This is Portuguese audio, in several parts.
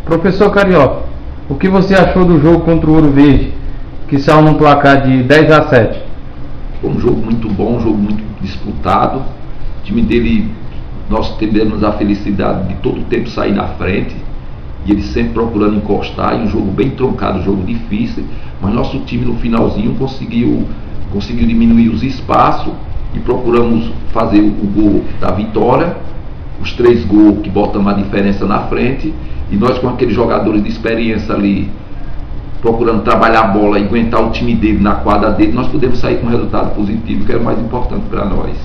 Professor Carioca, o que você achou do jogo contra o Ouro Verde, que saiu num placar de 10-7? Foi um jogo muito bom, um jogo muito disputado. O time dele, nós tivemos a felicidade de todo o tempo sair na frente, e ele sempre procurando encostar, em um jogo bem truncado, um jogo difícil, mas nosso time no finalzinho conseguiu diminuir os espaços e procuramos fazer o gol da vitória, os 3 gols que botam a diferença na frente, e nós com aqueles jogadores de experiência ali, procurando trabalhar a bola e aguentar o time dele na quadra dele, nós podemos sair com um resultado positivo, que era o mais importante para nós.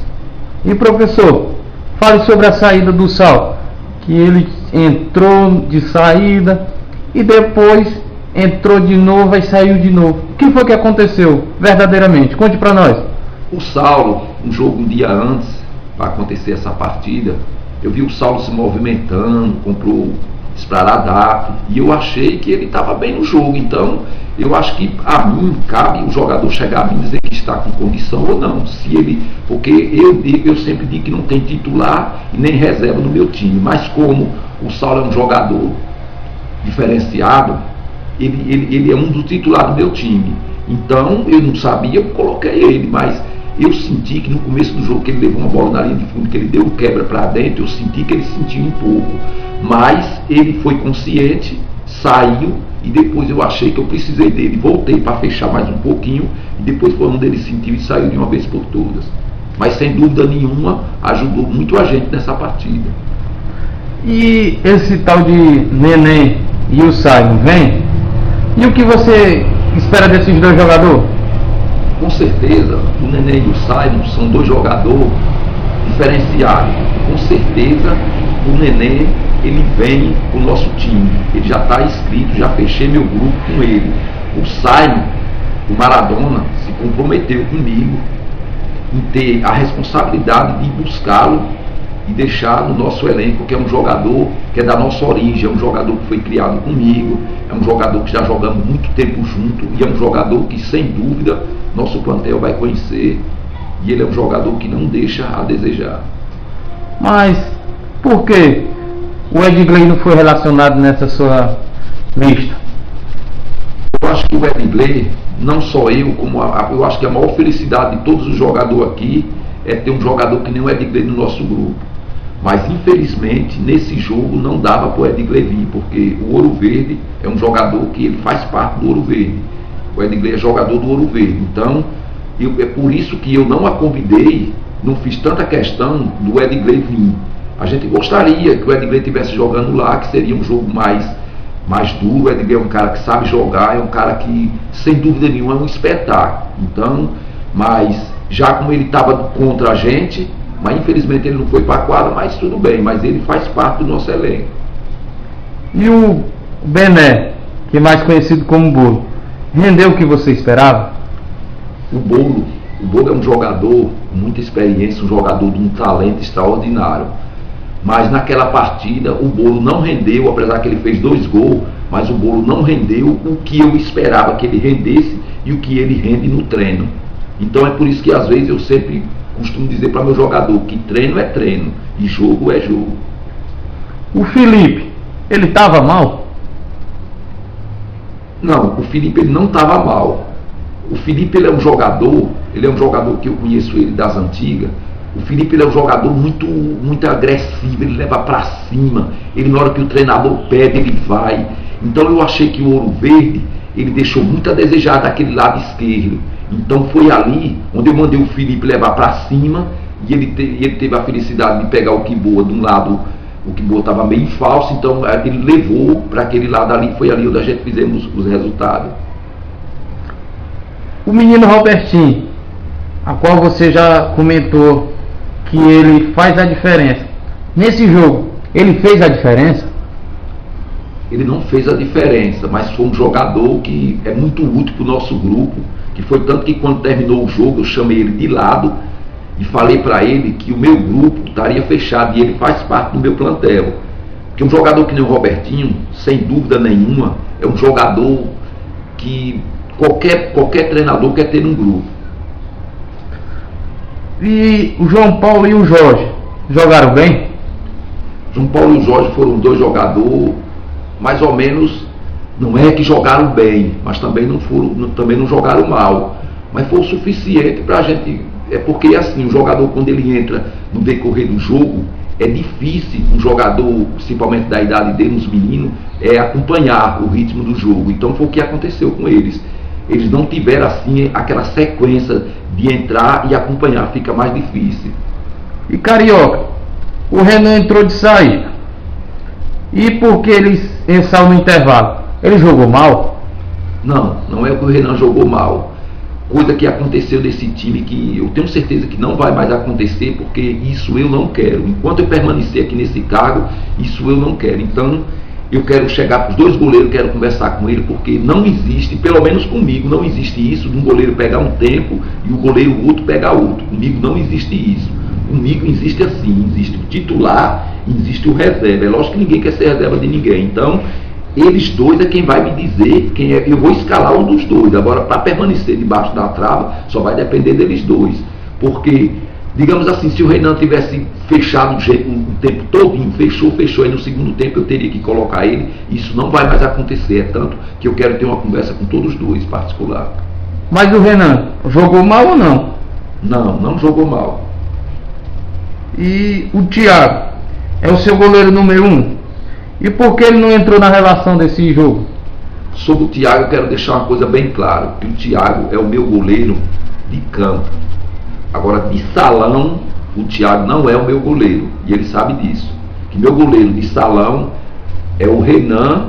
E professor, fale sobre a saída do Sal, que ele entrou de saída e depois entrou de novo e saiu de novo. O que foi que aconteceu verdadeiramente? Conte para nós. O Saulo, um jogo um dia antes para acontecer essa partida, eu vi o Saulo se movimentando, comprou Spradato, e eu achei que ele estava bem no jogo. Então eu acho que a mim cabe o jogador chegar a mim e dizer que está com condição ou não, se ele, porque eu sempre digo que não tem titular e nem reserva no meu time, mas como o Saulo é um jogador diferenciado, ele é um dos titulares do meu time, então eu não sabia, eu coloquei ele, mas eu senti que no começo do jogo, que ele levou uma bola na linha de fundo, que ele deu um quebra para dentro, eu senti que ele sentiu um pouco, mas ele foi consciente, saiu, e depois eu achei que eu precisei dele, voltei para fechar mais um pouquinho, e depois foi onde ele sentiu e saiu de uma vez por todas. Mas sem dúvida nenhuma ajudou muito a gente nessa partida. E esse tal de Neném e o Simon vem? E o que você espera desses dois jogadores? Com certeza, o Neném e o Simon são 2 jogadores diferenciados. Com certeza, o Neném, ele vem para o nosso time. Ele já está inscrito, já fechei meu grupo com ele. O Simon, o Maradona, se comprometeu comigo em ter a responsabilidade de buscá-lo e deixar no nosso elenco, que é um jogador que é da nossa origem, é um jogador que foi criado comigo, é um jogador que já jogamos muito tempo junto, e é um jogador que sem dúvida nosso plantel vai conhecer, e ele é um jogador que não deixa a desejar. Mas por que o Edgley não foi relacionado nessa sua lista? Eu acho que o Edgley, não só eu, como eu acho que a maior felicidade de todos os jogadores aqui é ter um jogador que nem o Edgley no nosso grupo. Mas infelizmente nesse jogo não dava para o Edgley vir, porque o Ouro Verde é um jogador que ele faz parte do Ouro Verde. O Edgley é jogador do Ouro Verde. Então é por isso que eu não a convidei, não fiz tanta questão do Edgley vir. A gente gostaria que o Edgley estivesse jogando lá, que seria um jogo mais duro. O Edgley é um cara que sabe jogar, é um cara que sem dúvida nenhuma é um espetáculo. Então, mas já como ele estava contra a gente, mas infelizmente ele não foi para a quadra, mas tudo bem, mas ele faz parte do nosso elenco. E o Bené, que é mais conhecido como Bolo, rendeu o que você esperava? O Bolo é um jogador com muita experiência, um jogador de um talento extraordinário. Mas naquela partida o Bolo não rendeu, apesar que ele fez 2 gols, mas o Bolo não rendeu o que eu esperava que ele rendesse e o que ele rende no treino. Então é por isso que às vezes eu sempre costumo dizer para meu jogador que treino é treino e jogo é jogo. O Felipe, ele estava mal? Não, o Felipe ele não estava mal. O Felipe ele é um jogador que eu conheço ele das antigas. O Felipe ele é um jogador muito agressivo, ele leva para cima, ele na hora que o treinador pede ele vai. Então eu achei que o Ouro Verde ele deixou muito a desejar daquele lado esquerdo. Então foi ali onde eu mandei o Felipe levar para cima, e ele teve a felicidade de pegar o Quimboa de um lado. O Quimboa estava meio falso, então ele levou para aquele lado ali, foi ali onde a gente fizemos os resultados. O menino Robertinho, a qual você já comentou que ele faz a diferença. Nesse jogo, ele fez a diferença? Ele não fez a diferença, mas foi um jogador que é muito útil para o nosso grupo, que foi tanto que quando terminou o jogo eu chamei ele de lado e falei para ele que o meu grupo estaria fechado e ele faz parte do meu plantel. Porque um jogador que nem o Robertinho, sem dúvida nenhuma, é um jogador que qualquer treinador quer ter num grupo. E o João Paulo e o Jorge jogaram bem? João Paulo e o Jorge foram 2 jogadores mais ou menos, não é que jogaram bem, mas também não jogaram mal. Mas foi o suficiente para a gente. É porque assim, o jogador, quando ele entra no decorrer do jogo, é difícil um jogador, principalmente da idade dele, os meninos, acompanhar o ritmo do jogo. Então foi o que aconteceu com eles. Eles não tiveram assim aquela sequência de entrar e acompanhar, fica mais difícil. E Carioca, o Renan entrou de saída. E por que ele saiu no intervalo? Ele jogou mal? Não é que o Renan jogou mal. Coisa que aconteceu desse time que eu tenho certeza que não vai mais acontecer, porque isso eu não quero. Enquanto eu permanecer aqui nesse cargo, isso eu não quero. Então eu quero chegar para os dois goleiros, quero conversar com ele, porque não existe, pelo menos comigo, não existe isso de um goleiro pegar um tempo e o goleiro outro pegar outro. Comigo não existe isso. Comigo existe assim, existe o titular, existe o reserva. É lógico que ninguém quer ser reserva de ninguém. Então eles dois é quem vai me dizer quem é. Eu vou escalar um dos dois. Agora, para permanecer debaixo da trava, só vai depender deles dois. Porque, digamos assim, se o Renan tivesse fechado o tempo todinho, fechou, e no segundo tempo eu teria que colocar ele, isso não vai mais acontecer. É tanto que eu quero ter uma conversa com todos os dois, particular. Mas o Renan jogou mal ou não? Não jogou mal. E o Thiago é o seu goleiro número 1? E por que ele não entrou na relação desse jogo? Sobre o Thiago, eu quero deixar uma coisa bem clara, que o Thiago é o meu goleiro de campo. Agora, de salão, o Thiago não é o meu goleiro, e ele sabe disso. Que meu goleiro de salão é o Renan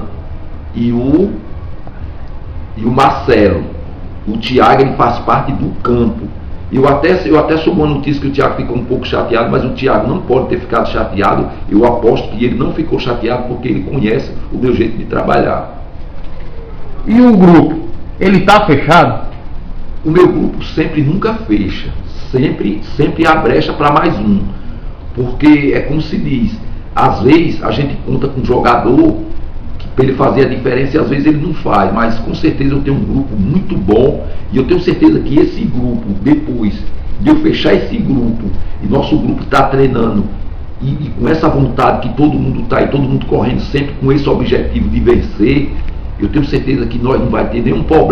e o Marcelo. O Thiago, ele faz parte do campo. Eu até soube uma notícia que o Thiago ficou um pouco chateado, mas o Thiago não pode ter ficado chateado. Eu aposto que ele não ficou chateado porque ele conhece o meu jeito de trabalhar. E o grupo, ele está fechado? O meu grupo sempre nunca fecha. Sempre há brecha para mais um. Porque é como se diz, às vezes a gente conta com um jogador para ele fazer a diferença e às vezes ele não faz, mas com certeza eu tenho um grupo muito bom e eu tenho certeza que esse grupo, depois de eu fechar esse grupo e nosso grupo está treinando e com essa vontade que todo mundo está e todo mundo correndo sempre com esse objetivo de vencer, eu tenho certeza que nós não vai ter nenhum problema.